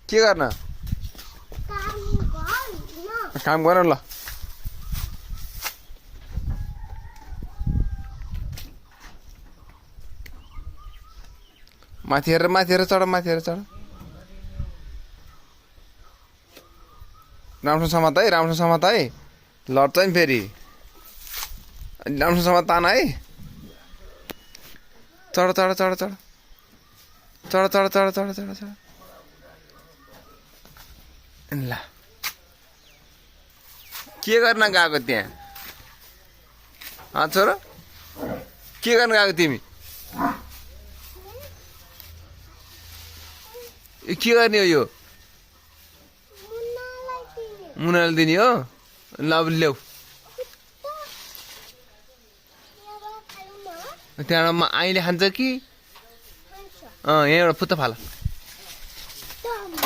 के गर्न काम गर ल माथि हेरेर चढ राम्रोसँग समात है लड्छ नि फेरि राम्रोसँग तान है चढ ल के गर्न गएको त्यहाँ छोरो के गर्न गएको तिमी के गर्ने हो यो मुनाले दिने हो ल अब ल्याऊ त्यहाँबाट आइले खान्छ कि यहाँबाट फुत्त फाल